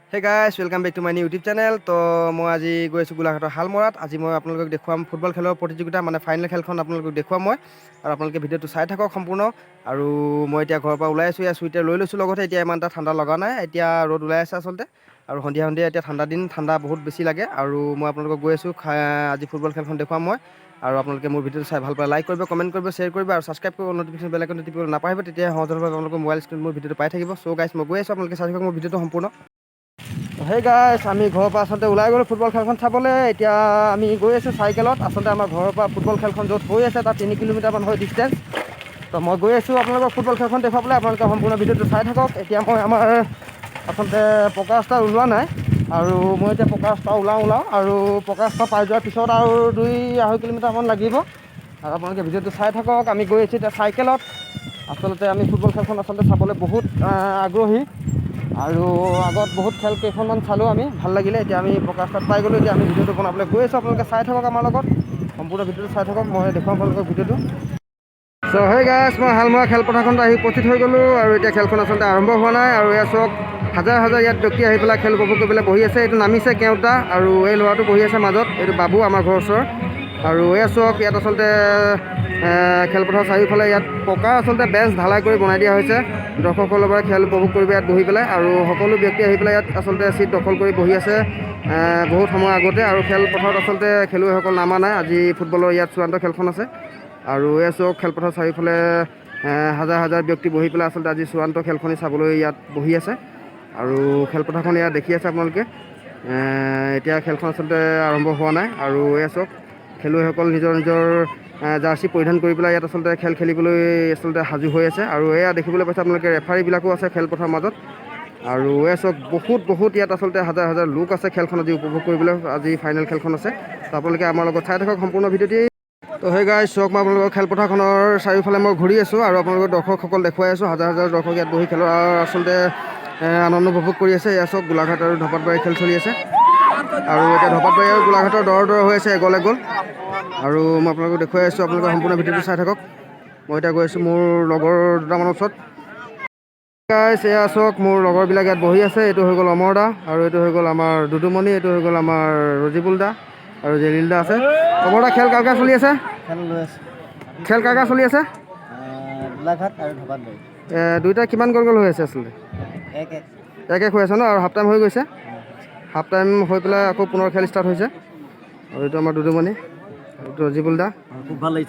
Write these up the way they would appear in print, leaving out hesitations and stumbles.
Hey guys, welcome back to my new YouTube channel. তো মই আজি গৈ আছোঁ গোলাঘাটৰ হালমৰাত। আজি মই আপোনালোকক দেখুৱাম ফুটবল খেলৰ প্ৰতিযোগিতা মানে ফাইনেল খেলখন আপোনালোকক দেখুৱাম মই আৰু আপোনালোকে ভিডিঅ'টো চাই থাকক সম্পূৰ্ণ। আৰু মই এতিয়া ঘৰৰ পৰা ওলাই আছোঁ, এয়া চুইটাৰ লৈ লৈছোঁ লগতে। এতিয়া ইমান এটা ঠাণ্ডা লগা নাই, এতিয়া ৰ'দ ওলাই আছে আচলতে। আৰু সন্ধিয়া এতিয়া ঠাণ্ডা দিন, ঠাণ্ডা বহুত বেছি লাগে। আৰু মই আপোনালোকক গৈ আছোঁ আজি ফুটবল খেলখন দেখুৱাম মই। আৰু আপোনালোকে মোৰ ভিডিঅ'টো চাই ভাল পালে লাইক কৰিব, কমেণ্ট কৰিব, শ্বেয়াৰ কৰিব আৰু ছাবস্ক্ৰাইব কৰিব, নটিফিকেশ্যন বেল আইকনটো টিপিবলৈ নাপাহৰিব। তেতিয়া সহজভাৱে আপোনালোকৰ মোবাইল স্ক্ৰীণত মোৰ ভিডিঅ'টো পাই থাকিব। চ' গাইছ মই গৈ আছোঁ, আপোনালোকে চাই থাকক মোৰ ভিডিঅ'টো সম্পূৰ্ণ। হেই গাইছ, আমি ঘৰৰ পৰা আচলতে ওলাই গ'লোঁ ফুটবল খেলখন চাবলৈ। এতিয়া আমি গৈ আছোঁ চাইকেলত। আচলতে আমাৰ ঘৰৰ পৰা ফুটবল খেলখন য'ত হৈ আছে তাত 3 কিলোমিটাৰমান হয় ডিষ্টেঞ্চ। তো মই গৈ আছোঁ আপোনালোকক ফুটবল খেলখন দেখুৱাবলৈ। আপোনালোকে সম্পূৰ্ণ ভিডিঅ'টো চাই থাকক। এতিয়া মই আমাৰ আচলতে পকা ৰাস্তা ওলোৱা নাই, আৰু মই এতিয়া পকা ৰাস্তা ওলাওঁ আৰু পকা ৰাস্তা পাই যোৱাৰ পিছত আৰু 2-2.5 কিলোমিটাৰমান লাগিব। আৰু আপোনালোকে ভিডিঅ'টো চাই থাকক। আমি গৈ আছোঁ এতিয়া চাইকেলত। আচলতে আমি ফুটবল খেলখন আচলতে চাবলৈ বহুত আগ্ৰহী, আৰু আগত বহুত খেল কেইখনমান চালোঁ আমি, ভাল লাগিলে। এতিয়া আমি পকা ৰাস্তাত পাই গ'লোঁ। এতিয়া আমি ভিডিঅ'টো বনাবলৈ গৈ আছোঁ। আপোনালোকে চাই থাকক আমাৰ লগত, সম্পূৰ্ণ ভিডিঅ'টো চাই থাকক। মই দেখুৱাম আপোনালোকক ভিডিঅ'টো। চ' হেই গাইছ, মই হালমৰা খেলপথাৰখনত আহি উপস্থিত হৈ গ'লোঁ। আৰু এতিয়া খেলখন আচলতে আৰম্ভ হোৱা নাই। আৰু এয়া চাওক, হাজাৰ হাজাৰ ইয়াত ব্যক্তি আহি পেলাই খেল উপভোগ কৰিবলৈ বহি আছে। এইটো নামিছে কেওঁটা, আৰু এই ল'ৰাটো বহি আছে মাজত, এইটো বাবু, আমাৰ ঘৰৰ ওচৰৰ। আৰু এয়া চাওক, ইয়াত আচলতে খেলপথাৰৰ চাৰিওফালে ইয়াত পকা আচলতে বেঞ্চ ঢালাই কৰি বনাই দিয়া হৈছে দৰ্শকসকলৰ পৰা খেল উপভোগ কৰিব ইয়াত বহি পেলাই। আৰু সকলো ব্যক্তি আহি পেলাই ইয়াত আচলতে চিট দখল কৰি বহি আছে বহুত সময় আগতে। আৰু খেলপথাৰত আচলতে খেলুৱৈসকল নামা নাই, আজি ফুটবলৰ ইয়াত চূড়ান্ত খেলখন আছে। আৰু এয়া চাওক, খেলপথাৰৰ চাৰিওফালে হাজাৰ হাজাৰ ব্যক্তি বহি পেলাই আচলতে আজি চূড়ান্ত খেলখনি চাবলৈ ইয়াত বহি আছে। আৰু খেলপথাৰখন ইয়াত দেখি আছে আপোনালোকে। এতিয়া খেলখন আচলতে আৰম্ভ হোৱা নাই। আৰু এয়া চাওক, খেলুৱৈসকল নিজৰ নিজৰ জাৰ্চি পৰিধান কৰি পেলাই ইয়াত আচলতে খেল খেলিবলৈ আচলতে সাজু হৈ আছে। আৰু এয়া দেখিবলৈ পাইছে আপোনালোকে ৰেফাৰীবিলাকো আছে খেলপথাৰৰ মাজত। আৰু এয়া চাওক, বহুত ইয়াত আচলতে হাজাৰ হাজাৰ লোক আছে খেলখন আজি উপভোগ কৰিবলৈ। আজি ফাইনেল খেলখন আছে, তো আপোনালোকে আমাৰ লগত চাই থাকক সম্পূৰ্ণ ভিডিঅ'টি। তো সেই গাইছ, চাওক, মই আপোনালোকৰ খেলপথাৰখনৰ চাৰিওফালে মই ঘূৰি আছোঁ, আৰু আপোনালোকৰ দৰ্শকসকল দেখুৱাই আছোঁ। হাজাৰ হাজাৰ দৰ্শক ইয়াত বহি খেলৰ আচলতে আনন্দ উপভোগ কৰি আছে। এয়া চাওক, গোলাঘাট আৰু ধপাতবাৰী খেল চলি আছে। আৰু এতিয়া ধপাতবাৰী আৰু গোলাঘাটৰ দৰ হৈ আছে, এগল এগল। আৰু মই আপোনালোকক দেখুৱাই আছোঁ, আপোনালোকে সম্পূৰ্ণ ভিডিঅ'টো চাই থাকক। মই এতিয়া গৈ আছোঁ মোৰ লগৰ দুটামানৰ ওচৰত। গাইছ, এয়া চাওক, মোৰ লগৰবিলাক ইয়াত বহি আছে। এইটো হৈ গ'ল অমৰ দা, আৰু এইটো হৈ গ'ল আমাৰ দুদুমণি, এইটো হৈ গ'ল আমাৰ ৰজিবুল দা, আৰু জেলিল দা আছে। অমৰ দা, খেল কাৰ কাৰ চলি আছে? খেল কাৰ কাৰ চলি আছে? গোলাঘাট আৰু ধপাতবাৰী। দুইটা কিমান গ'ল হৈ আছে আচলতে? 1-1 হৈ আছে ন? আৰু হাফ টাইম হৈ গৈছে? হাফ টাইম হৈ পেলাই আকৌ পুনৰ খেল ষ্টাৰ্ট হৈছে। আৰু এইটো আমাৰ দুদুমণি, এইটো ৰজিবুল দা,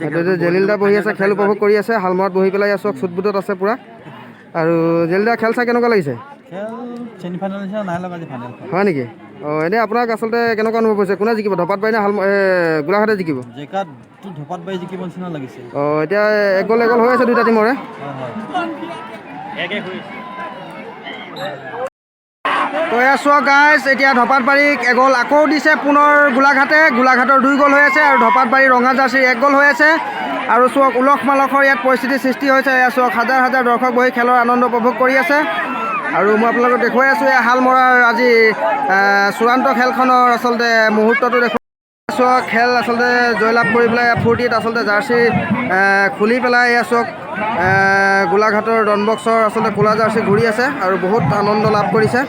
এইটো জেলিল দা বহি আছে, খেল উপভোগ কৰি আছে। হালমৰাত বহি পেলাই আছোঁ, চুটবুটত আছে পূৰা। আৰু জেলিল দা, খেল চাই কেনেকুৱা লাগিছে? হয় নেকি? অঁ, এনেই আপোনাক আচলতে কেনেকুৱা অনুভৱ হৈছে? কোনে জিকিব, ধপাতবাৰী নে গোলাঘাটে জিকিব? ধপাতবাৰী জিকিব নিচিনা লাগিছে। অঁ, এতিয়া এগল এগল হৈ আছে দুইটা টিমৰে। তো এয়া চোৱা গাইছ, এতিয়া ধপাতবাৰীক এগল আকৌ দিছে পুনৰ গোলাঘাটে। গোলাঘাটৰ 2 গ'ল হৈ আছে, আৰু ধপাতবাৰী ৰঙা জাৰ্চিৰ 1 গ'ল হৈ আছে। আৰু চোৱা, উলহ মালহৰ ইয়াত পৰিস্থিতিৰ সৃষ্টি হৈছে। এয়া চোৱা, হাজাৰ হাজাৰ দৰ্শক বহি খেলৰ আনন্দ উপভোগ কৰি আছে। আৰু মই আপোনালোকক দেখুৱাই আছোঁ এই হালমৰাৰ আজি চূড়ান্ত খেলখনৰ আচলতে মুহূৰ্তটো দেখুৱাই আছোঁ। খেল আচলতে জয়লাভ কৰি পেলাই ফূৰ্তিত আচলতে জাৰ্চি খুলি পেলাই এয়া চাওক, গোলাঘাটৰ ডনবক্সৰ আচলতে ক'লা জাৰ্চি ঘূৰি আছে আৰু বহুত আনন্দ লাভ কৰিছে।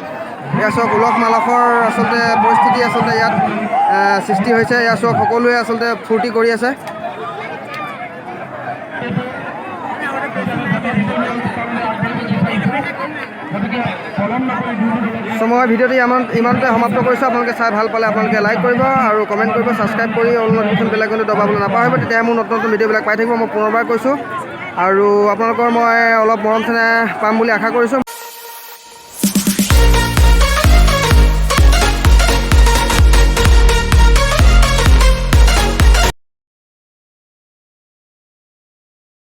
এয়া চাওক, উলহ মালহৰ আচলতে পৰিস্থিতি আচলতে ইয়াত সৃষ্টি হৈছে। এয়া চাওক, সকলোৱে আচলতে ফূৰ্তি কৰি আছে। চ' মই ভিডিঅ'টো ইমানতে সমাপ্ত কৰিছোঁ। আপোনালোকে চাই ভাল পালে আপোনালোকে লাইক কৰিব আৰু কমেণ্ট কৰিব, ছাবস্ক্ৰাইব কৰি অল নটিফিকেশ্যন বেল আইকনটো দবাবলৈ নাপাহৰিব। তেতিয়াহে মোৰ নতুন নতুন ভিডিঅ'বিলাক পাই থাকিব। মই পুনৰবাৰ কৈছোঁ, আৰু আপোনালোকৰ মই অলপ মৰম চেনেহ পাম বুলি আশা কৰিছোঁ।